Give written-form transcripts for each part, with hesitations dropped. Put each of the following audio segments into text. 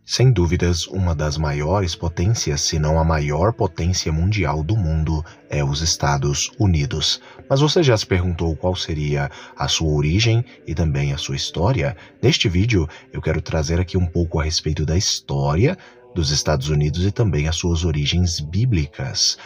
Sem dúvidas, uma das maiores potências, se não a maior potência mundial do mundo, é os Estados Unidos. Mas você já se perguntou qual seria a sua origem e também a sua história? Neste vídeo, eu quero trazer aqui um pouco a respeito da história dos Estados Unidos e também as suas origens bíblicas.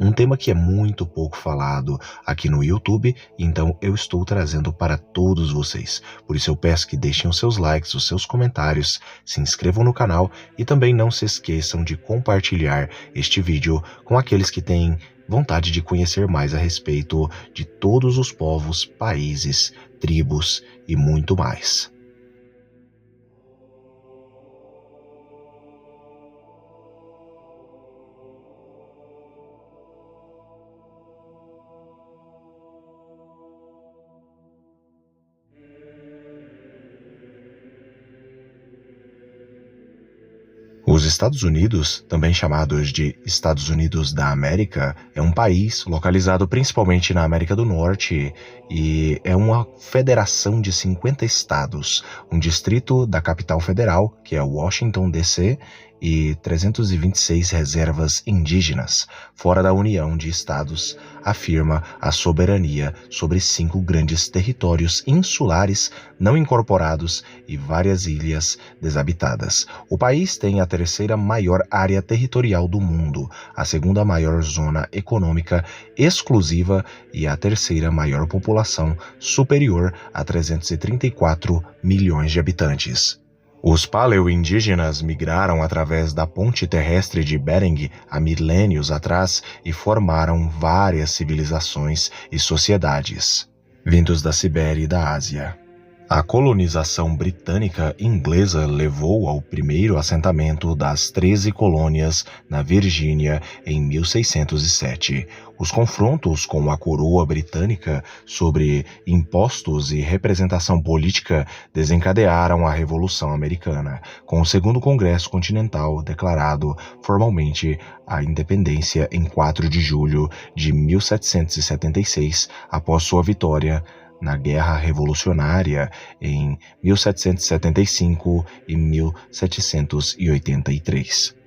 Um tema que é muito pouco falado aqui no YouTube, então eu estou trazendo para todos vocês. Por isso eu peço que deixem os seus likes, os seus comentários, se inscrevam no canal e também não se esqueçam de compartilhar este vídeo com aqueles que têm vontade de conhecer mais a respeito de todos os povos, países, tribos e muito mais. Os Estados Unidos, também chamados de Estados Unidos da América, é um país localizado principalmente na América do Norte e é uma federação de 50 estados, um distrito da capital federal, que é Washington, D.C., e 326 reservas indígenas. Fora da União de Estados, afirma a soberania sobre 5 grandes territórios insulares não incorporados e várias ilhas desabitadas. O país tem a terceira maior área territorial do mundo, a segunda maior zona econômica exclusiva e a terceira maior população, superior a 334 milhões de habitantes. Os paleo-indígenas migraram através da ponte terrestre de Bering há milênios atrás e formaram várias civilizações e sociedades, vindos da Sibéria e da Ásia. A colonização britânica e inglesa levou ao primeiro assentamento das 13 colônias na Virgínia em 1607. Os confrontos com a coroa britânica sobre impostos e representação política desencadearam a Revolução Americana, com o Segundo Congresso Continental declarado formalmente a independência em 4 de julho de 1776, após sua vitória na Guerra Revolucionária em 1775 e 1783.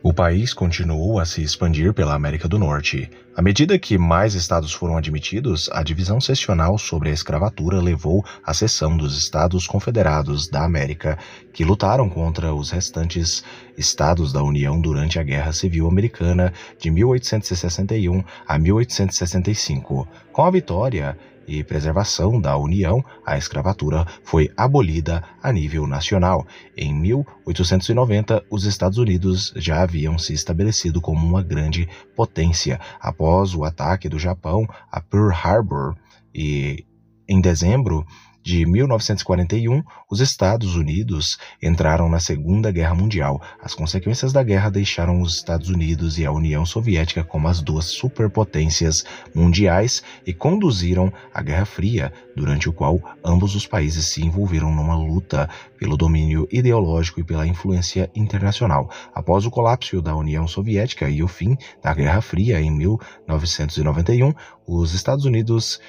O país continuou a se expandir pela América do Norte. À medida que mais estados foram admitidos, a divisão seccional sobre a escravatura levou à cessão dos Estados Confederados da América, que lutaram contra os restantes estados da União durante a Guerra Civil Americana de 1861 a 1865. Com a vitória e preservação da União, a escravatura foi abolida a nível nacional. Em 1890, os Estados Unidos já haviam se estabelecido como uma grande potência após o ataque do Japão a Pearl Harbor, e em dezembro de 1941, os Estados Unidos entraram na Segunda Guerra Mundial. As consequências da guerra deixaram os Estados Unidos e a União Soviética como as duas superpotências mundiais e conduziram a Guerra Fria, durante o qual ambos os países se envolveram numa luta pelo domínio ideológico e pela influência internacional. Após o colapso da União Soviética e o fim da Guerra Fria em 1991, os Estados Unidos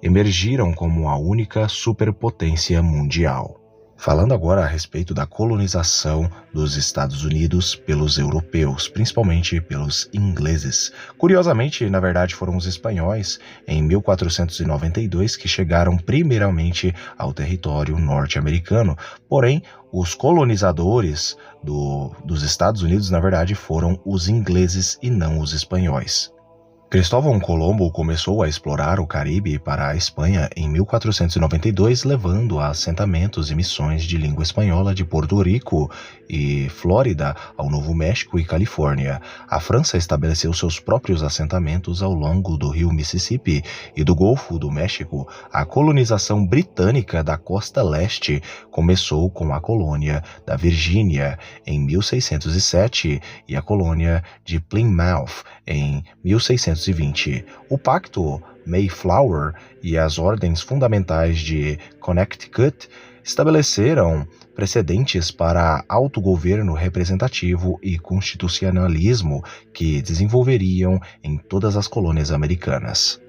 emergiram como a única superpotência mundial. Falando agora a respeito da colonização dos Estados Unidos pelos europeus, principalmente pelos ingleses. Curiosamente, na verdade, foram os espanhóis, em 1492, que chegaram primeiramente ao território norte-americano. Porém, os colonizadores dos Estados Unidos, na verdade, foram os ingleses e não os espanhóis. Cristóvão Colombo começou a explorar o Caribe para a Espanha em 1492, levando a assentamentos e missões de língua espanhola de Porto Rico e Flórida ao Novo México e Califórnia. A França estabeleceu seus próprios assentamentos ao longo do rio Mississippi e do Golfo do México. A colonização britânica da costa leste começou com a colônia da Virgínia em 1607 e a colônia de Plymouth em 1620. O Pacto Mayflower e as ordens fundamentais de Connecticut estabeleceram precedentes para autogoverno representativo e constitucionalismo que desenvolveriam em todas as colônias americanas.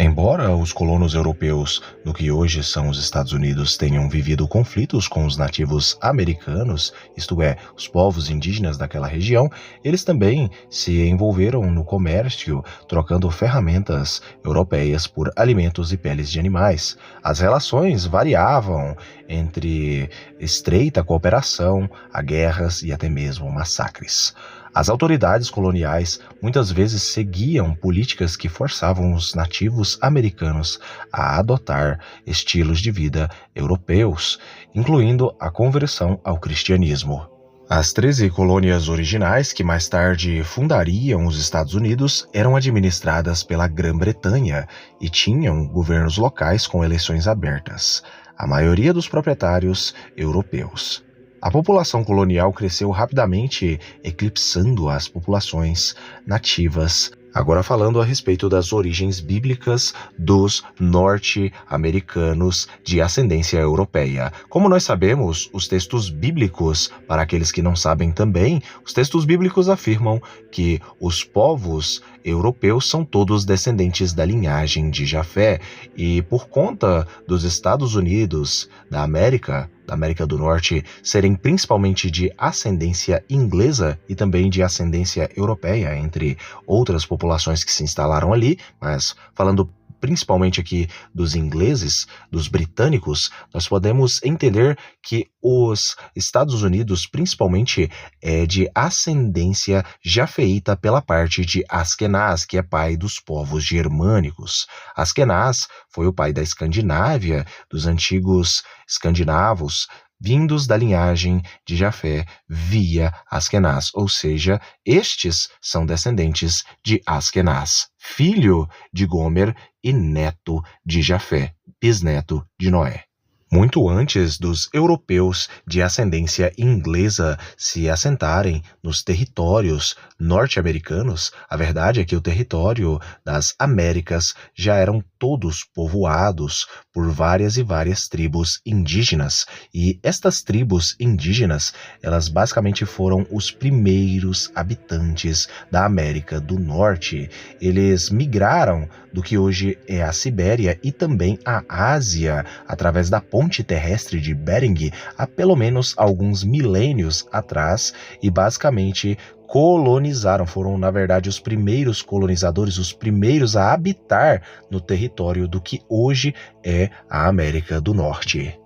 Embora os colonos europeus, no que hoje são os Estados Unidos, tenham vivido conflitos com os nativos americanos, isto é, os povos indígenas daquela região, eles também se envolveram no comércio, trocando ferramentas europeias por alimentos e peles de animais. As relações variavam entre estreita cooperação a guerras e até mesmo massacres. As autoridades coloniais muitas vezes seguiam políticas que forçavam os nativos americanos a adotar estilos de vida europeus, incluindo a conversão ao cristianismo. As 13 colônias originais que mais tarde fundariam os Estados Unidos eram administradas pela Grã-Bretanha e tinham governos locais com eleições abertas, a maioria dos proprietários europeus. A população colonial cresceu rapidamente, eclipsando as populações nativas. Agora falando a respeito das origens bíblicas dos norte-americanos de ascendência europeia. Como nós sabemos, os textos bíblicos, para aqueles que não sabem também, os textos bíblicos afirmam que os povos europeus são todos descendentes da linhagem de Jafé, e por conta dos Estados Unidos da América do Norte serem principalmente de ascendência inglesa e também de ascendência europeia, entre outras populações que se instalaram ali, mas falando principalmente aqui dos ingleses, dos britânicos, nós podemos entender que os Estados Unidos, principalmente, é de ascendência jafeíta pela parte de Askenaz, que é pai dos povos germânicos. Askenaz foi o pai da Escandinávia, dos antigos escandinavos, vindos da linhagem de Jafé via Askenaz, ou seja, estes são descendentes de Askenaz, filho de Gomer e neto de Jafé, bisneto de Noé. Muito antes dos europeus de ascendência inglesa se assentarem nos territórios norte-americanos, a verdade é que o território das Américas já eram todos povoados por várias e várias tribos indígenas. E estas tribos indígenas, elas basicamente foram os primeiros habitantes da América do Norte. Eles migraram do que hoje é a Sibéria e também a Ásia, através da ponte terrestre de Bering, há pelo menos alguns milênios atrás, e basicamente colonizaram, foram na verdade os primeiros colonizadores, os primeiros a habitar no território do que hoje é a América do Norte.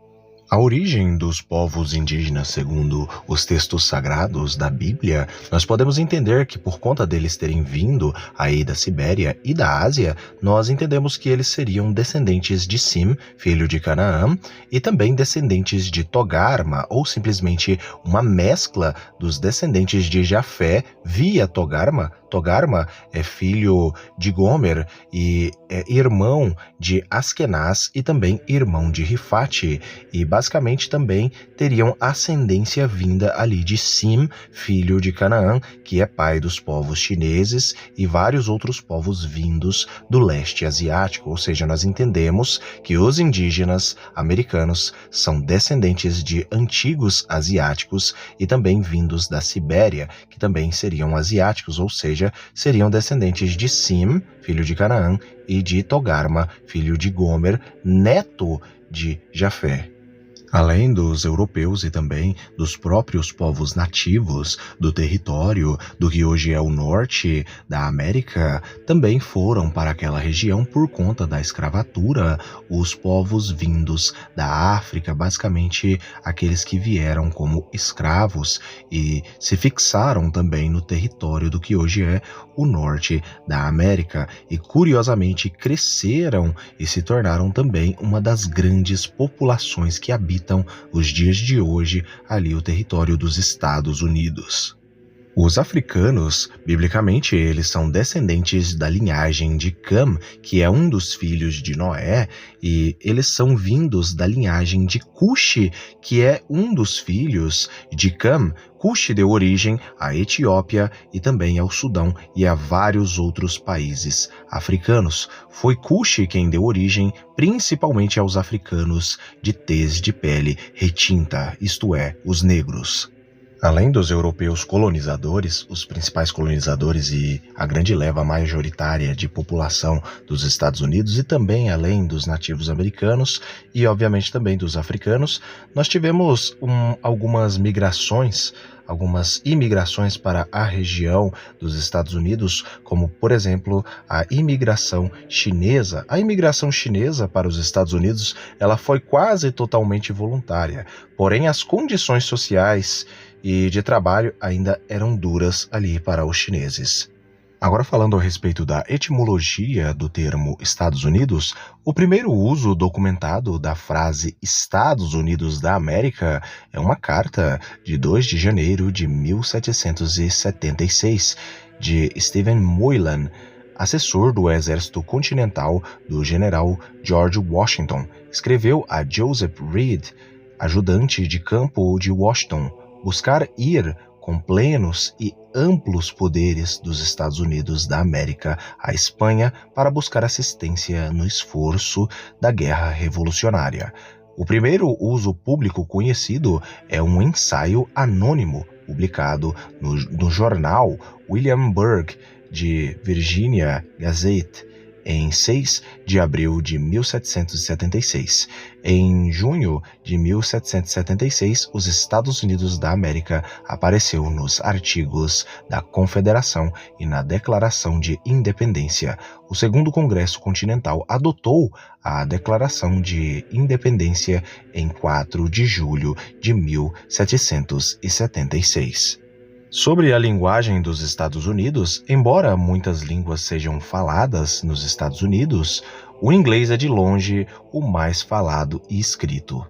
A origem dos povos indígenas, segundo os textos sagrados da Bíblia, nós podemos entender que por conta deles terem vindo aí da Sibéria e da Ásia, nós entendemos que eles seriam descendentes de Sim, filho de Canaã, e também descendentes de Togarma, ou simplesmente uma mescla dos descendentes de Jafé via Togarma. Togarma é filho de Gomer e é irmão de Askenaz e também irmão de Rifate, e basicamente também teriam ascendência vinda ali de Sim, filho de Canaã, que é pai dos povos chineses e vários outros povos vindos do leste asiático, ou seja, nós entendemos que os indígenas americanos são descendentes de antigos asiáticos e também vindos da Sibéria, que também seriam asiáticos, ou seja, seriam descendentes de Sim, filho de Canaã, e de Togarma, filho de Gomer, neto de Jafé. Além dos europeus e também dos próprios povos nativos do território do que hoje é o norte da América, também foram para aquela região por conta da escravatura os povos vindos da África, basicamente aqueles que vieram como escravos e se fixaram também no território do que hoje é o norte da América e curiosamente cresceram e se tornaram também uma das grandes populações que habitam os dias de hoje ali o território dos Estados Unidos. Os africanos, biblicamente, eles são descendentes da linhagem de Cam, que é um dos filhos de Noé, e eles são vindos da linhagem de Cuxi, que é um dos filhos de Cam. Cuxi deu origem à Etiópia e também ao Sudão e a vários outros países africanos. Foi Cuxi quem deu origem principalmente aos africanos de tez de pele retinta, isto é, os negros. Além dos europeus colonizadores, os principais colonizadores e a grande leva majoritária de população dos Estados Unidos e também além dos nativos americanos e obviamente também dos africanos, nós tivemos algumas imigrações para a região dos Estados Unidos, como por exemplo a imigração chinesa. A imigração chinesa para os Estados Unidos, ela foi quase totalmente voluntária, porém as condições sociais e de trabalho ainda eram duras ali para os chineses. Agora falando a respeito da etimologia do termo Estados Unidos, o primeiro uso documentado da frase Estados Unidos da América é uma carta de 2 de janeiro de 1776, de Stephen Moylan, assessor do Exército Continental do general George Washington. Escreveu a Joseph Reed, ajudante de campo de Washington, buscar ir com plenos e amplos poderes dos Estados Unidos da América à Espanha para buscar assistência no esforço da Guerra Revolucionária. O primeiro uso público conhecido é um ensaio anônimo publicado no jornal Williamsburg de Virginia Gazette em 6 de abril de 1776. Em junho de 1776, os Estados Unidos da América apareceu nos artigos da Confederação e na Declaração de Independência. O Segundo Congresso Continental adotou a Declaração de Independência em 4 de julho de 1776. Sobre a linguagem dos Estados Unidos, embora muitas línguas sejam faladas nos Estados Unidos, o inglês é de longe o mais falado e escrito.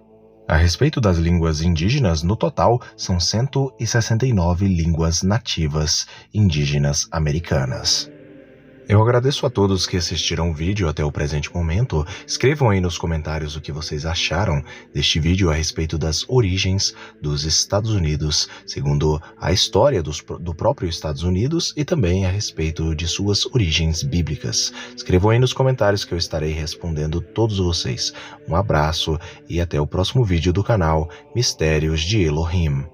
A respeito das línguas indígenas, no total são 169 línguas nativas indígenas americanas. Eu agradeço a todos que assistiram o vídeo até o presente momento. Escrevam aí nos comentários o que vocês acharam deste vídeo a respeito das origens dos Estados Unidos, segundo a história do próprio Estados Unidos e também a respeito de suas origens bíblicas. Escrevam aí nos comentários que eu estarei respondendo todos vocês. Um abraço e até o próximo vídeo do canal Mistérios de Elohim.